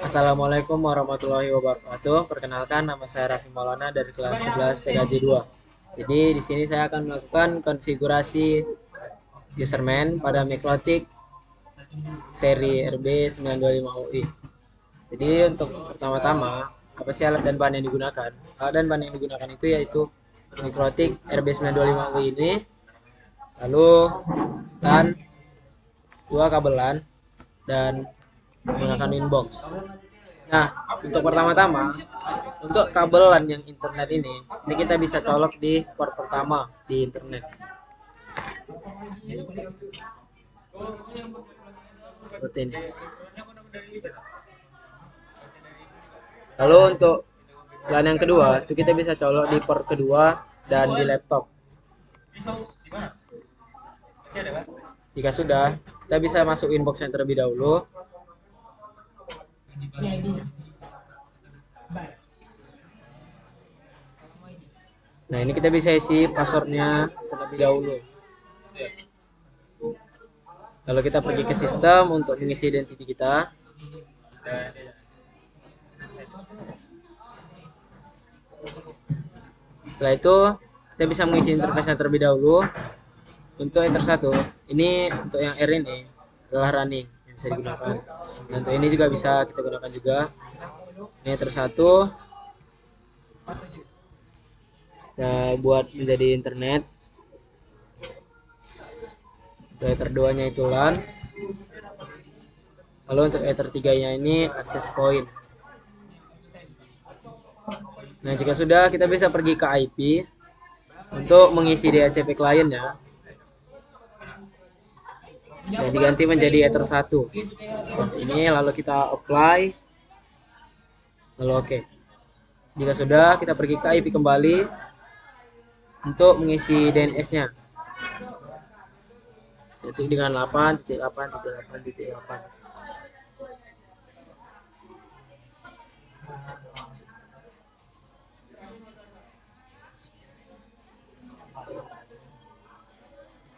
Assalamualaikum warahmatullahi wabarakatuh. Perkenalkan, nama saya Raffi Maulana dari kelas 11 TKJ 2. Jadi di sini saya akan melakukan konfigurasi userman pada Mikrotik seri RB925 UI. Jadi untuk pertama-tama, apa sih alat dan bahan yang digunakan? Alat dan bahan yang digunakan itu yaitu Mikrotik RB925 UI ini, lalu dan dua kabel LAN dan menggunakan inbox. Nah, untuk pertama-tama, untuk kabel LAN yang internet ini kita bisa colok di port pertama di internet. Seperti ini. Lalu untuk LAN yang kedua, itu kita bisa colok di port kedua dan di laptop. Jika sudah, kita bisa masuk inbox yang terlebih dahulu. Nah, ini kita bisa isi passwordnya terlebih dahulu. Lalu kita pergi ke sistem untuk mengisi identity kita. Setelah itu, kita bisa mengisi interface-nya terlebih dahulu. Untuk enter 1, ini untuk yang R ini adalah running yang bisa digunakan. Dan untuk ini juga bisa kita gunakan juga. Ini enter 1 kita buat menjadi internet. Untuk ether 2 nya itu LAN. Lalu untuk ether 3 nya ini access point. Nah, jika sudah, kita bisa pergi ke IP untuk mengisi DHCP kliennya. Dan diganti menjadi ether 1 seperti ini, lalu kita apply, lalu oke. Jika sudah, kita pergi ke IP kembali untuk mengisi DNS nya, yaitu dengan 8.8.8.8.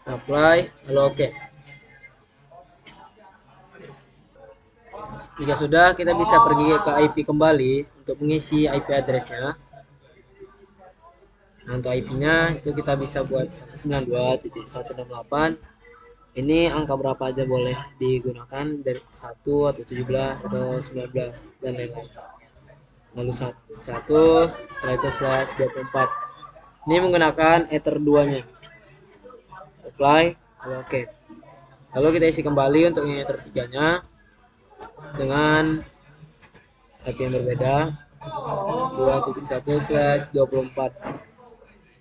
Apply, lalu oke. Jika sudah, kita bisa pergi ke IP kembali untuk mengisi IP address-nya. Nah, untuk IP-nya itu kita bisa buat 192.168. Ini angka berapa aja boleh digunakan, dari 1 atau 17 atau 19 dan lain-lain. Lalu 1, setelah itu /24. Ini menggunakan ether 2-nya. Apply, lalu oke. Lalu kita isi kembali untuk yang ether 3-nya dengan IP yang berbeda, 2.1/24.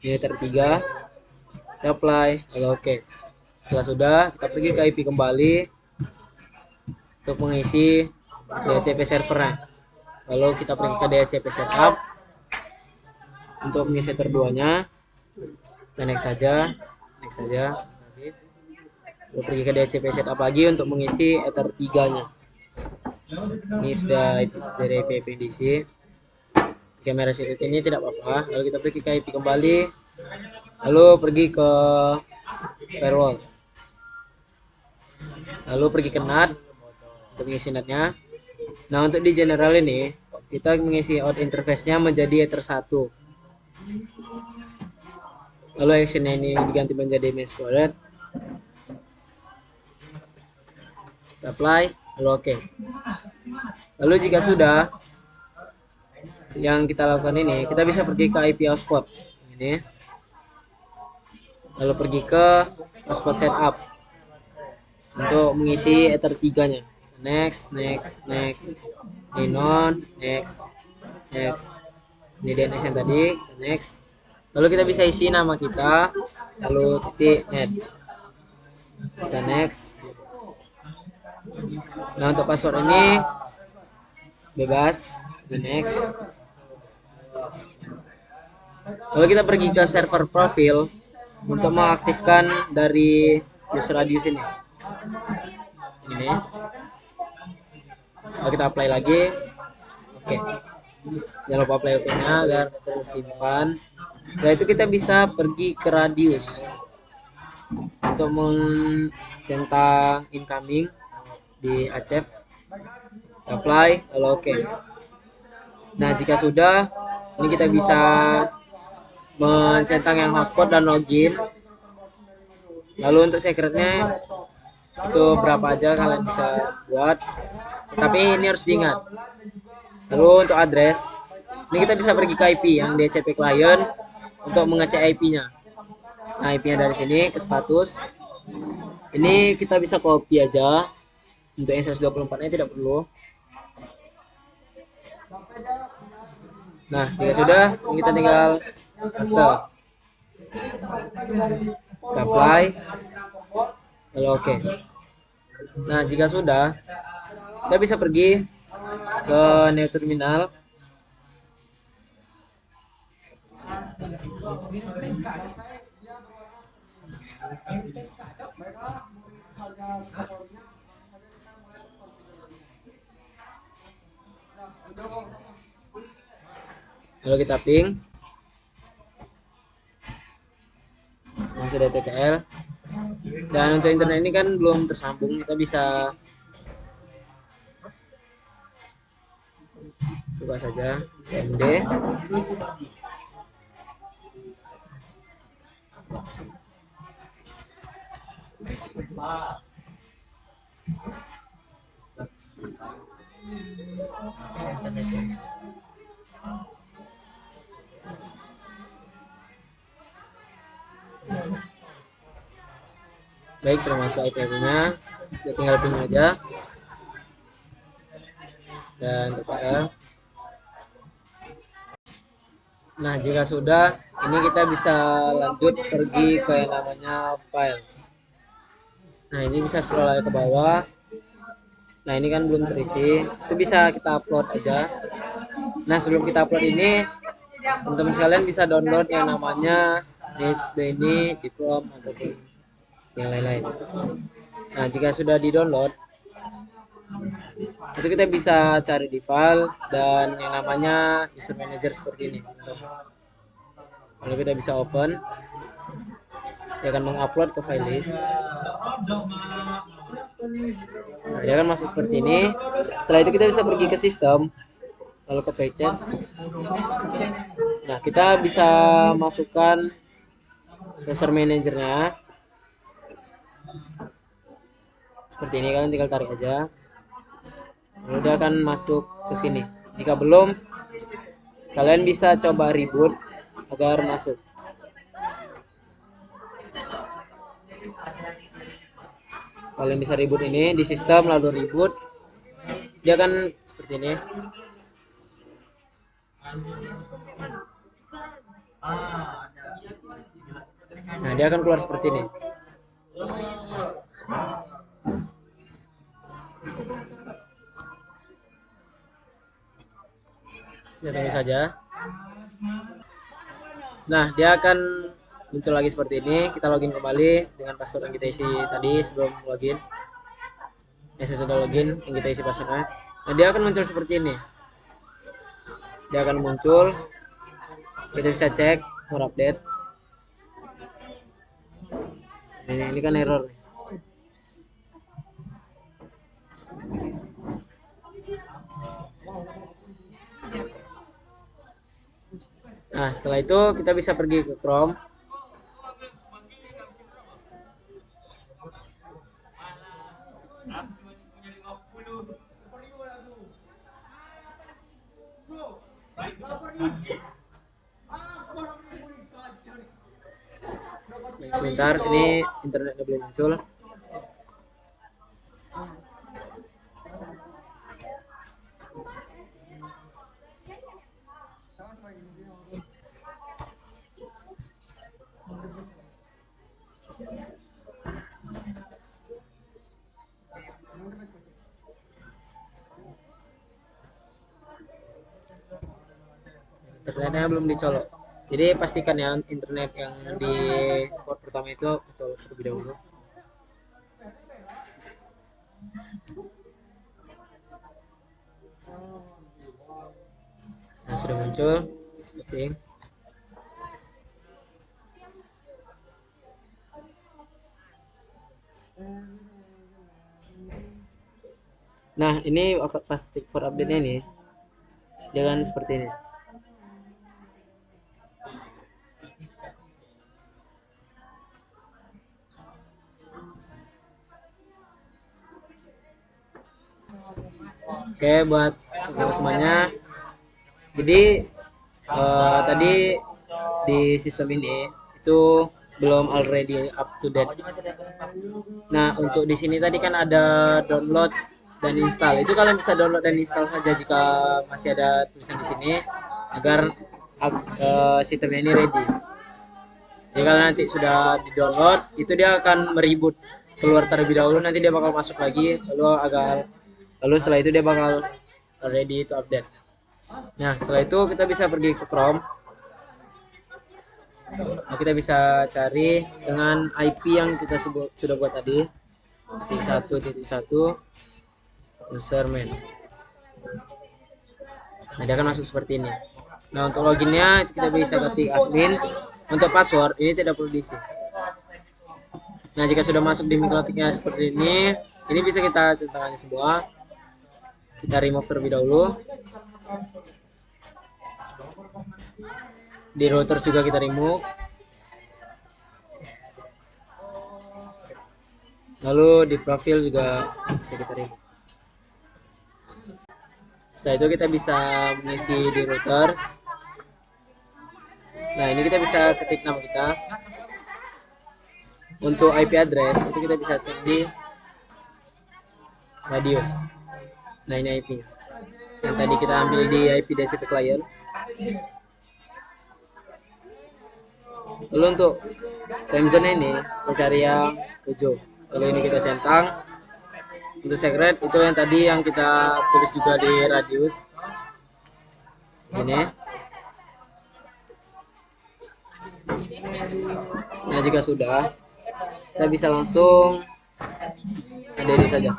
Ini ether 3. Kita apply, lalu oke. Setelah sudah, kita pergi ke IP kembali untuk mengisi DHCP servernya. Lalu kita pergi ke DHCP setup untuk mengisi ether 2-nya. Dan next saja. Habis. Lalu pergi ke DHCP setup lagi untuk mengisi ether 3-nya. Ini sudah dari IP yang diisi. Kamera security ini tidak apa-apa. Lalu kita pergi ke IP kembali. Lalu pergi ke firewall. Lalu pergi ke NAT untuk mengisi NAT-nya. Nah, untuk di general ini kita mengisi out interface-nya menjadi ether 1. Lalu action-nya ini diganti menjadi main squared. Apply, lalu oke. Lalu jika sudah, yang kita lakukan ini, kita bisa pergi ke IP hotspot ini. Lalu pergi ke hotspot setup untuk mengisi ether 3-nya. Next. Ini non, next. Ini DNS yang tadi, next. Lalu kita bisa isi nama kita, lalu titik net. Kita next. Nah, untuk password ini bebas, next. Lalu kita pergi ke server profil untuk mengaktifkan dari user radius ini. Lalu kita apply lagi. Oke. Jangan lupa apply OP-nya agar tersimpan. Setelah itu kita bisa pergi ke radius untuk mencentang incoming di accept. apply, lalu oke. Nah, jika sudah, ini kita bisa mencentang yang hotspot dan login. Lalu untuk secretnya itu berapa aja kalian bisa buat, tapi ini harus diingat. Lalu untuk address, ini kita bisa pergi ke IP yang DHCP client untuk mengecek IP-nya. Nah, IP-nya dari sini ke status. Ini kita bisa copy aja. Untuk yang 124-nya tidak perlu. Nah, jika sudah, ini kita tinggal paste. Kita apply, lalu oke. Nah, jika sudah, kita bisa pergi ke new terminal. Lalu kita ping. Nah, sudah TTL. Dan untuk internet ini kan belum tersambung, kita bisa buka saja CMD. Baik, sudah masuk IP-nya. Kita tinggal ping aja dan TTL. Nah, jika sudah, ini kita bisa lanjut pergi ke yang namanya files. Nah, ini bisa scroll lagi ke bawah. Nah, ini kan belum terisi. Itu bisa kita upload aja. Nah, sebelum kita upload ini, teman-teman sekalian bisa download yang namanya Nibsby ini di Chrome ataupun yang lain-lain. Nah, jika sudah di-download, itu kita bisa cari di file dan yang namanya user manager seperti ini. Lalu kita bisa open, dia akan mengupload ke file list. Nah, dia akan masuk seperti ini. Setelah itu kita bisa pergi ke sistem, lalu ke pages. Nah, kita bisa masukkan user manajernya seperti ini, kalian tinggal tarik aja. Lalu dia akan masuk ke sini. Jika belum, kalian bisa coba reboot agar masuk. Kalian bisa reboot ini di sistem, lalu reboot. Dia akan seperti ini. Nah, dia akan keluar seperti ini. Kita tunggu saja. Nah, dia akan muncul lagi seperti ini. Kita login kembali dengan password yang kita isi tadi sebelum login. Saya sudah login, yang kita isi passwordnya. Nah, dia akan muncul seperti ini. Dia akan muncul. Kita bisa cek more update. Ini kan error. Nah, setelah itu kita bisa pergi ke Chrome. Sebentar, ini internetnya belum muncul. Internetnya belum dicolok. Jadi pastikan ya internet yang di port pertama itu kecolok terlebih dahulu. Nah, sudah muncul. Oke. Nah, ini pas cek for update-nya nih, dia kan seperti ini. Oke, buat semuanya. Jadi tadi di sistem ini itu belum already up to date. Nah, untuk di sini tadi kan ada download dan install. Itu kalian bisa download dan install saja jika masih ada tulisan di sini agar sistemnya ini ready. Jadi kalau nanti sudah di download, itu dia akan meribut keluar terlebih dahulu. Nanti dia bakal masuk lagi, lalu setelah itu dia bakal ready to update. Nah, setelah itu kita bisa pergi ke Chrome. Nah, kita bisa cari dengan IP yang kita sudah buat tadi. 1.1 userman. Nah, dia akan masuk seperti ini. Nah, untuk loginnya kita bisa ketik admin. Untuk password ini tidak perlu diisi. Nah, jika sudah masuk di mikrotiknya seperti ini bisa kita centangkan semua. Kita remove terlebih dahulu. Di router juga kita remove. Lalu di profil juga bisa kita remove. Setelah itu kita bisa mengisi di routers. Nah, ini kita bisa ketik nama kita. Untuk IP address itu kita bisa cek di radius. Nah, ini IP-nya. Yang tadi kita ambil di IP DHCP client. Lalu untuk time zone ini kita cari yang 7. Lalu ini kita centang. Untuk secret itu yang tadi yang kita tulis juga di radius. Di sini. Nah, jika sudah, kita bisa langsung add saja.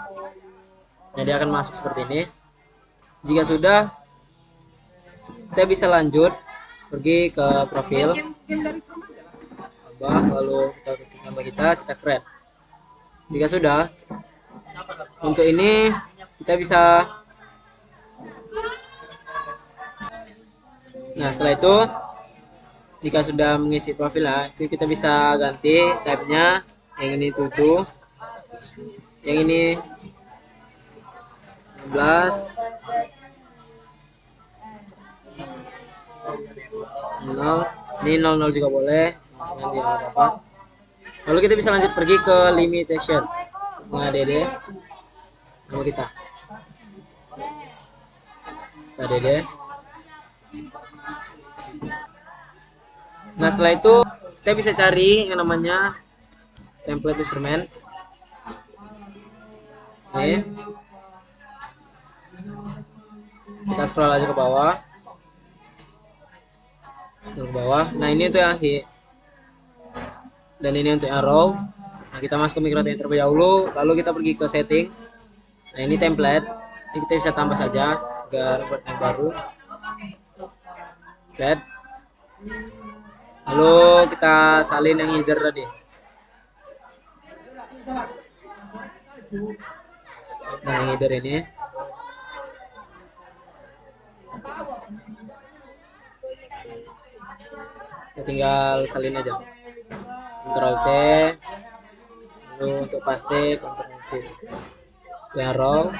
Nah, dia akan masuk seperti ini. Jika sudah, kita bisa lanjut pergi ke profil, lalu kita ketik nama kita create. Jika sudah, untuk ini kita bisa. Nah, setelah itu jika sudah mengisi profil itu kita bisa ganti type-nya. Yang ini 7, yang ini 16, 0, ini 00 juga boleh. Nanti apa-apa. Lalu kita bisa lanjut pergi ke limitation. Mengadd nama kita. Add. Nah, setelah itu kita bisa cari yang namanya template userman. Ini kita scroll aja ke bawah. Nah, ini untuk yang hit dan ini untuk yang row. Nah, kita masuk ke mikrotik terlebih dahulu, lalu kita pergi ke settings. Nah, ini template, ini kita bisa tambah saja agar buat yang baru. Create. Lalu kita salin yang header tadi. Nah, yang header ini kita tinggal salin aja. Ctrl C. Lalu untuk paste Ctrl V. Untuk yang row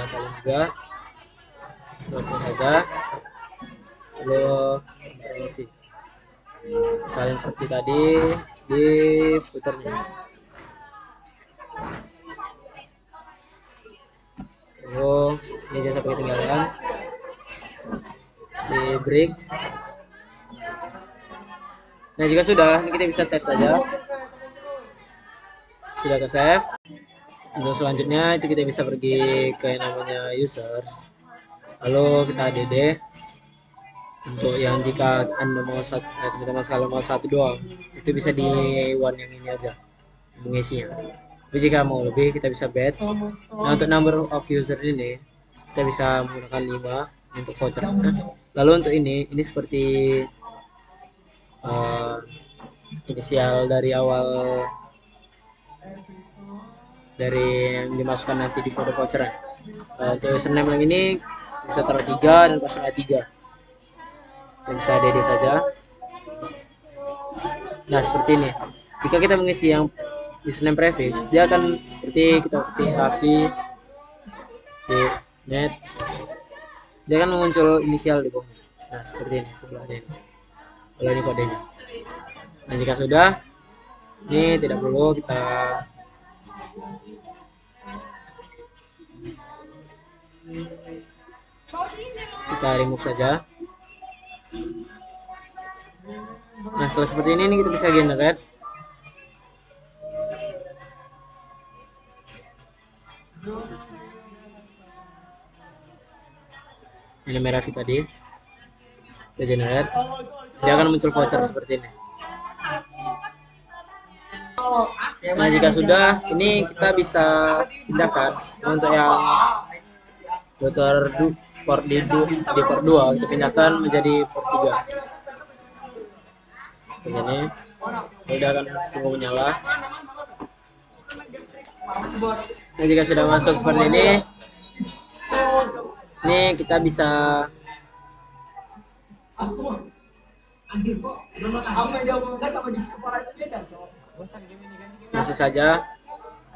salin juga. Ctrl C saja. Lalu Ctrl V. Salin seperti tadi di footernya. Lalu ini jangan sampai ketinggalan di break. Nah, jika sudah, ini kita bisa save saja. Sudah ke save. Untuk selanjutnya itu kita bisa pergi ke yang namanya users. Lalu kita add. Untuk yang jika Anda mau teman-teman sekalian mau satu doang, itu bisa di one yang ini aja mengisinya. Tapi jika mau lebih kita bisa batch. Nah, untuk number of user ini kita bisa menggunakan 5 untuk voucher. Lalu untuk ini seperti inisial dari awal dari yang dimasukkan nanti di kode voucher. Untuk username yang ini bisa taruh 3 dan passwordnya 3. Dan bisa DD saja. Nah, seperti ini. Jika kita mengisi yang username prefix, dia akan seperti kita ketik Raffi di net, dia akan muncul inisial di bawah. Nah, seperti ini sebelahnya ini. Kalau ini kodenya. Nah, jika sudah, ini tidak perlu kita remove saja. Nah, setelah seperti ini kita bisa generate. Ini merah tadi. Kita generate. Dia akan muncul voucher seperti ini. Nah, jika sudah, ini kita bisa pindahkan untuk yang motor port di port 2 kita pindahkan menjadi port 3. Begini. Dia akan tunggu menyala. Nah, jika sudah masuk seperti ini kita bisa masuk saja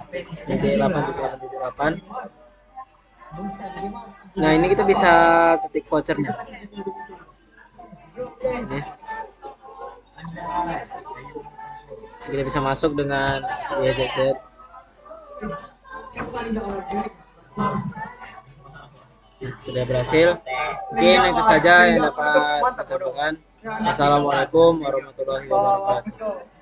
titik 8.8. Nah, ini kita bisa ketik vouchernya. Ini. Kita bisa masuk dengan YZZ. Sudah berhasil. Mungkin itu saja yang dapat saya sampaikan. Assalamualaikum warahmatullahi wabarakatuh.